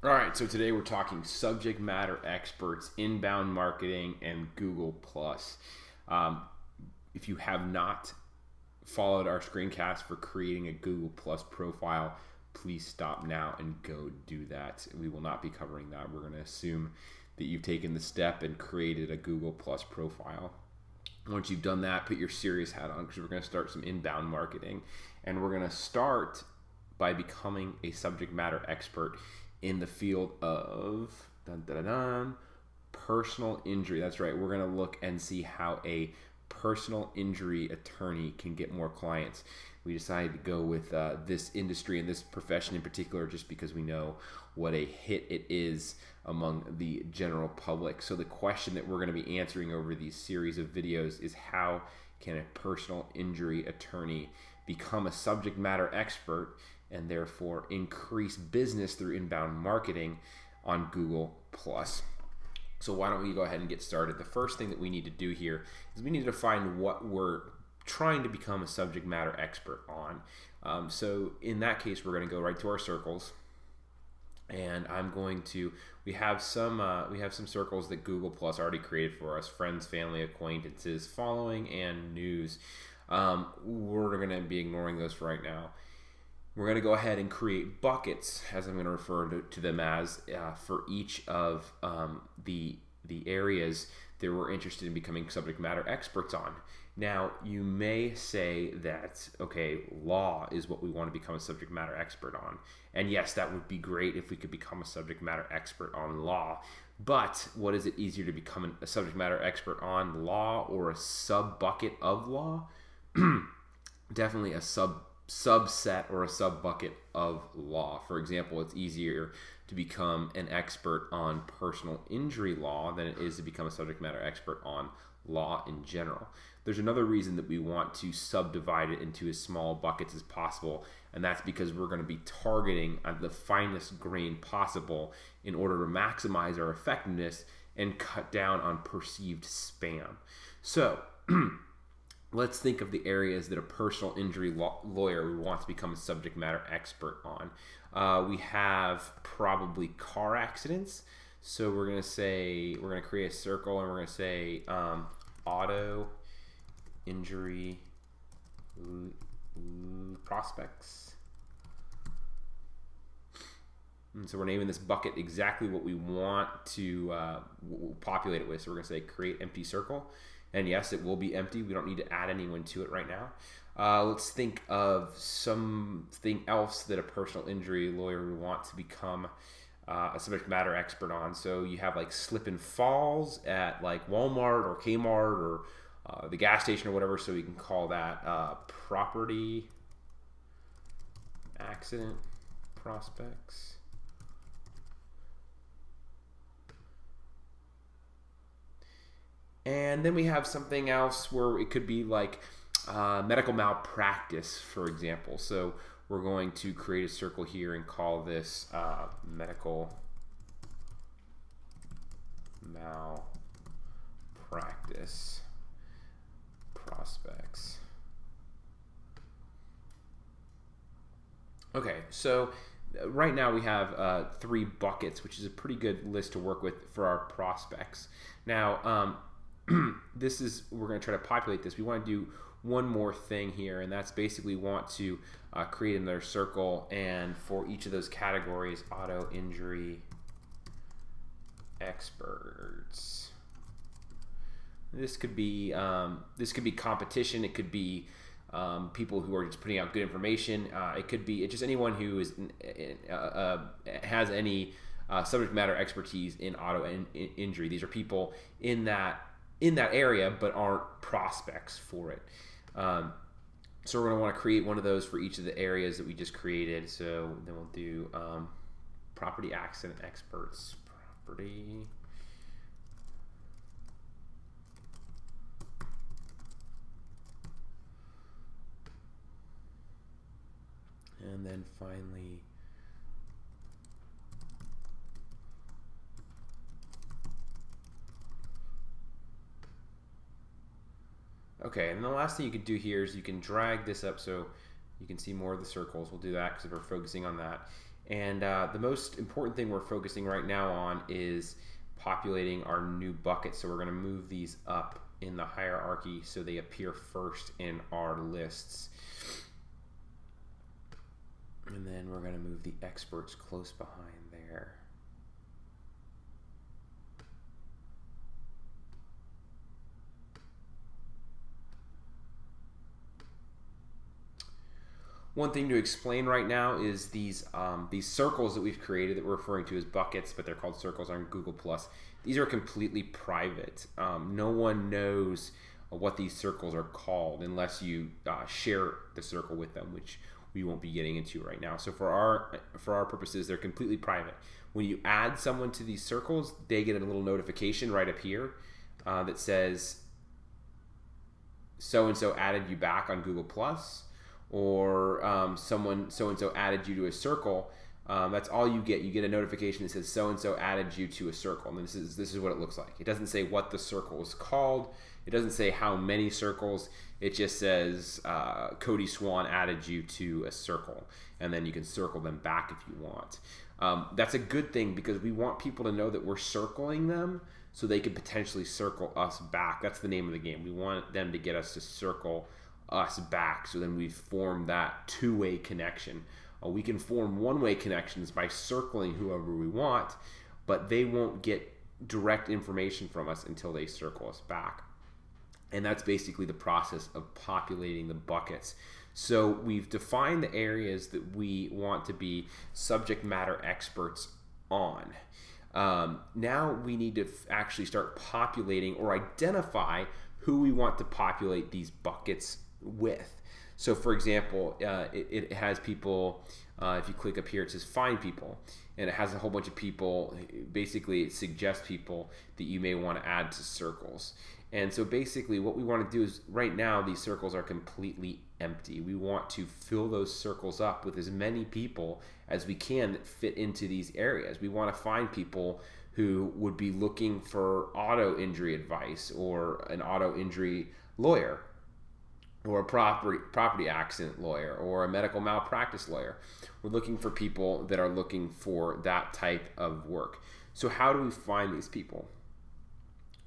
All right, so today we're talking subject matter experts, inbound marketing, and Google Plus. Um, if you have not followed our screencast for creating a Google Plus profile, please stop now and go do that. We will not be covering that. We're going to assume that you've taken the step and created a Google Plus profile. Once you've done that, put your serious hat on because we're going to start some inbound marketing. And we're going to start by becoming a subject matter expert in the field of dun, dun, dun, dun, personal injury. That's right. We're going to look and see how a personal injury attorney can get more clients. We decided to go with this industry and this profession in particular just because we know what a hit it is among the general public. So the question that we're going to be answering over these series of videos is how can a personal injury attorney become a subject matter expert and therefore increase business through inbound marketing on Google Plus. So why don't we go ahead and get started? The first thing that we need to do here is we need to define what we're trying to become a subject matter expert on. So in that case, we're going to go right to our circles, and we have some circles that Google Plus already created for us: friends, family, acquaintances, following, and news. We're going to be ignoring those for right now. We're going to go ahead and create buckets, as I'm going to refer to them as, for each of the areas that we're interested in becoming subject matter experts on. Now, you may say that, okay, law is what we want to become a subject matter expert on. And yes, that would be great if we could become a subject matter expert on law. But what is it easier to become a subject matter expert on, law or a sub bucket of law? Definitely a subset or a sub bucket of law. For example, it's easier to become an expert on personal injury law than it is to become a subject matter expert on law in general. There's another reason that we want to subdivide it into as small buckets as possible, and that's because we're going to be targeting the finest grain possible in order to maximize our effectiveness and cut down on perceived spam. So let's think of the areas that a personal injury lawyer would want to become a subject matter expert on. We have probably car accidents. So we're going to create a circle and we're going to say auto injury prospects. And so we're naming this bucket exactly what we want to populate it with. So we're going to say create empty circle. And yes, it will be empty. We don't need to add anyone to it right now. Let's think of something else that a personal injury lawyer would want to become a subject matter expert on. So you have like slip and falls at like Walmart or Kmart or the gas station or whatever. So we can call that property accident prospects. And then we have something else where it could be like medical malpractice, for example. So we're going to create a circle here and call this medical malpractice prospects. Okay, so right now we have 3 buckets, which is a pretty good list to work with for our prospects. Now, we're going to try to populate this. We want to do one more thing here, and that's basically want to create another circle, and for each of those categories, auto injury experts. This could be competition. It could be people who are just putting out good information. It could be just anyone who has any subject matter expertise in auto injury. These are people in that area but aren't prospects for it. So we're going to want to create one of those for each of the areas that we just created. So then we'll do property accident experts. Property. And then finally, okay, and the last thing you can do here is you can drag this up so you can see more of the circles. We'll do that because we're focusing on that. And the most important thing we're focusing right now on is populating our new buckets. So we're going to move these up in the hierarchy so they appear first in our lists. And then we're going to move the experts close behind there. One thing to explain right now is these circles that we've created that we're referring to as buckets, but they're called circles on Google+. These are completely private. No one knows what these circles are called unless you share the circle with them, which we won't be getting into right now. So for our purposes, they're completely private. When you add someone to these circles, they get a little notification right up here that says so-and-so added you back on Google+, or someone so-and-so added you to a circle. That's all you get. You get a notification that says so-and-so added you to a circle. And this is what it looks like. It doesn't say what the circle is called. It doesn't say how many circles. It just says Cody Swan added you to a circle. And then you can circle them back if you want. That's a good thing because we want people to know that we're circling them so they could potentially circle us back. That's the name of the game. We want them to get us to circle us back, so then we form that two-way connection. We can form one-way connections by circling whoever we want, but they won't get direct information from us until they circle us back. And that's basically the process of populating the buckets. So we've defined the areas that we want to be subject matter experts on. Now we need to actually start populating or identify who we want to populate these buckets with. So for example, it has people, if you click up here, it says find people, and it has a whole bunch of people. Basically, it suggests people that you may want to add to circles. And so basically what we want to do is, right now these circles are completely empty. We want to fill those circles up with as many people as we can that fit into these areas. We want to find people who would be looking for auto injury advice, or an auto injury lawyer, or a property accident lawyer, or a medical malpractice lawyer. We're looking for people that are looking for that type of work. So how do we find these people?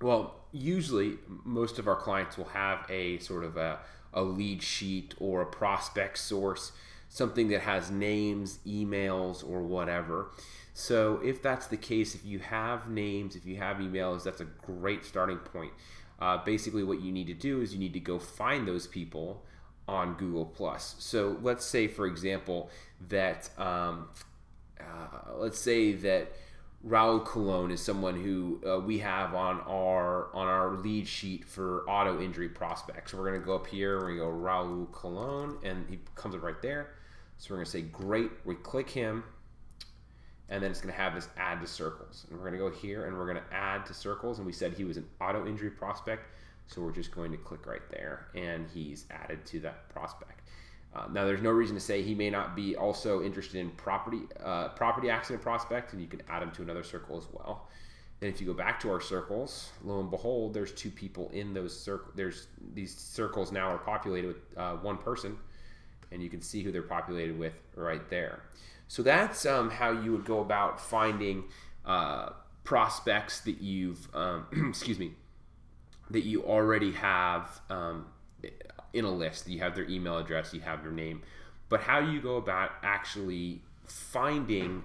Well, usually most of our clients will have a sort of a lead sheet or a prospect source, something that has names, emails, or whatever. So if that's the case, if you have names, if you have emails, that's a great starting point. Basically what you need to do is you need to go find those people on Google+. So let's say, for example, that Raul Colon is someone who we have on our lead sheet for auto injury prospects. So we're going to go up here, we're going to go Raul Colon, and he comes up right there. So we're going to say great, we click him, and then it's going to have this add to circles. And we're going to go here and we're going to add to circles. And we said he was an auto injury prospect. So we're just going to click right there and he's added to that prospect. Now there's no reason to say he may not be also interested in property accident prospect, and you can add him to another circle as well. Then if you go back to our circles, lo and behold, there's two people in those circles. These circles now are populated with one person, and you can see who they're populated with right there. So that's how you would go about finding prospects that you've, that you already have in a list. You have their email address, you have their name. But how do you go about actually finding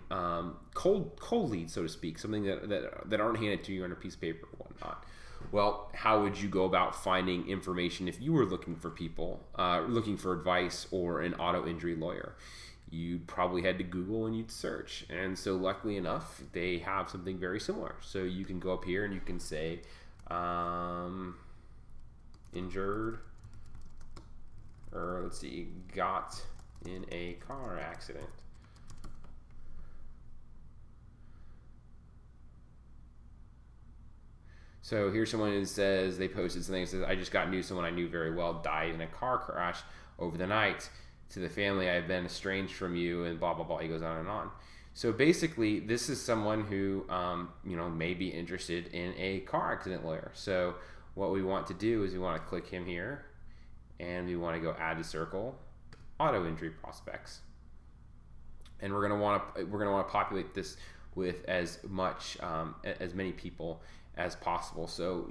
cold leads, so to speak, something that aren't handed to you on a piece of paper or whatnot? Well, how would you go about finding information if you were looking for people, looking for advice or an auto injury lawyer? You'd probably head to Google and you'd search. And so luckily enough, they have something very similar. So you can go up here and you can say, injured, or let's see, got in a car accident. So here's someone who says, they posted something that says, I just got news someone I knew very well died in a car crash over the night. To the family, I've been estranged from you, and blah, blah, blah. He goes on and on. So basically, this is someone who, may be interested in a car accident lawyer. So what we want to do is we want to click him here, and we want to go add to circle, auto injury prospects. and we're gonna want to populate this with as many people as possible. So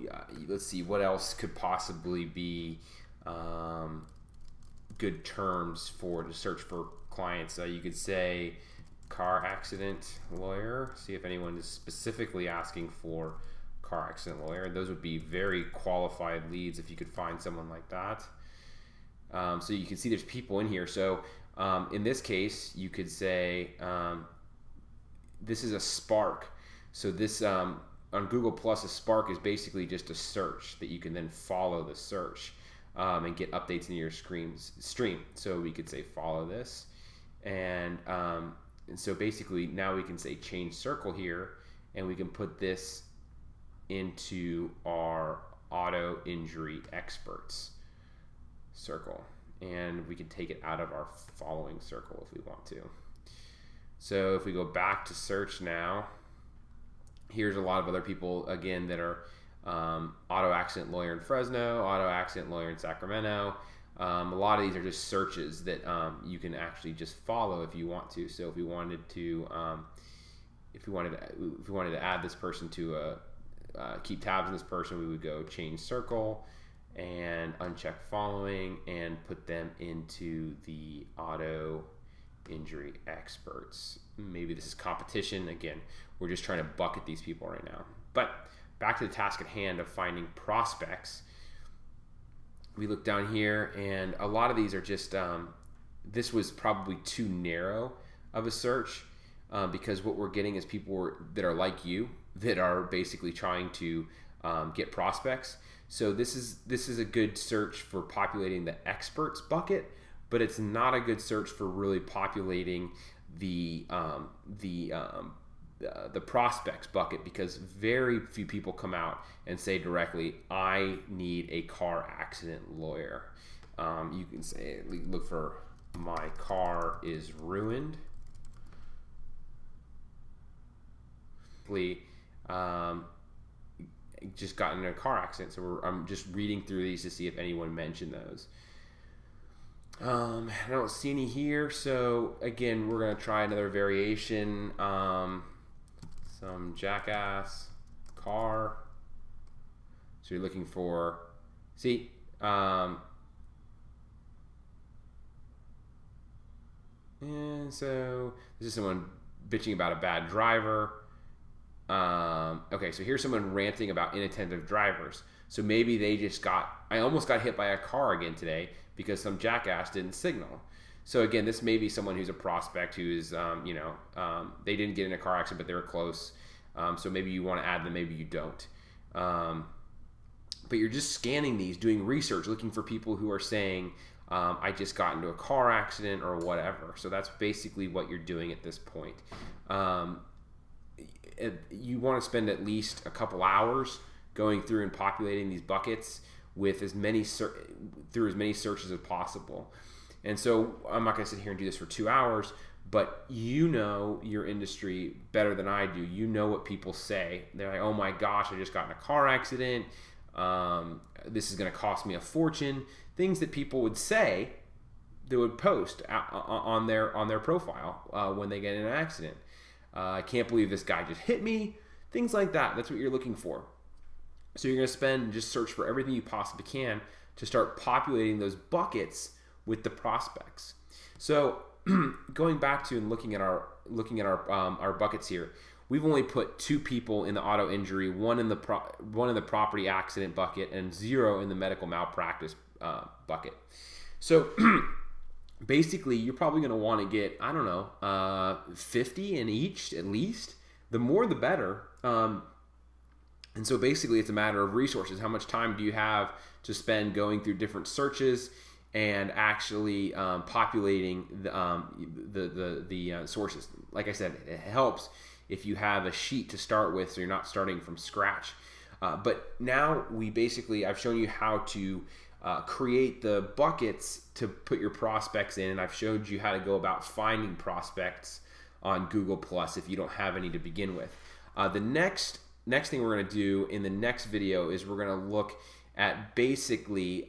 let's see what else could possibly be good terms to search for clients. You could say car accident lawyer. See if anyone is specifically asking for car accident lawyer. Those would be very qualified leads if you could find someone like that. So you can see there's people in here. So in this case, you could say this is a Spark. So this on Google Plus, a Spark is basically just a search that you can then follow the search and get updates into your stream. So we could say follow this, and so basically now we can say change circle here, and we can put this into our auto injury experts circle, and we can take it out of our following circle if we want to. So if we go back to search now, here's a lot of other people again that are auto accident lawyer in Fresno, auto accident lawyer in Sacramento. A lot of these are just searches that you can actually just follow if you want to. So if we wanted to add this person to keep tabs on this person, we would go change circle and uncheck following and put them into the auto injury experts. Maybe this is competition. Again, we're just trying to bucket these people right now. But back to the task at hand of finding prospects. We look down here, and a lot of these are just, this was probably too narrow of a search because what we're getting is people that are like you, that are basically trying to get prospects. So this is a good search for populating the experts bucket, but it's not a good search for really populating the prospects bucket, because very few people come out and say directly, I need a car accident lawyer. You can say, look for my car is ruined. Just got in a car accident, so I'm just reading through these to see if anyone mentioned those. I don't see any here, so again, we're going to try another variation. Some jackass car. So you're looking for, and so this is someone bitching about a bad driver. Okay, so here's someone ranting about inattentive drivers. So maybe they just I almost got hit by a car again today because some jackass didn't signal. So again, this may be someone who's a prospect who's, they didn't get in a car accident, but they were close. So maybe you want to add them, maybe you don't. But you're just scanning these, doing research, looking for people who are saying, I just got into a car accident or whatever. So that's basically what you're doing at this point. You want to spend at least a couple hours going through and populating these buckets with as many searches as possible. And so I'm not going to sit here and do this for 2 hours, but you know your industry better than I do. You know what people say. They're like, oh my gosh, I just got in a car accident. This is going to cost me a fortune. Things that people would say, they would post on their profile when they get in an accident. I can't believe this guy just hit me. Things like that. That's what you're looking for. So you're going to just search for everything you possibly can to start populating those buckets with the prospects. So going back to and looking at our buckets here, we've only put 2 people in the auto injury, one in the property accident bucket, and 0 in the medical malpractice bucket. So basically, you're probably going to want to get, 50 in each at least. The more, the better. And so basically, it's a matter of resources. How much time do you have to spend going through different searches and actually populating the sources? Like I said, it helps if you have a sheet to start with, so you're not starting from scratch. But now I've shown you how to create the buckets to put your prospects in, and I've showed you how to go about finding prospects on Google Plus if you don't have any to begin with. The next thing we're going to do in the next video is we're going to look at basically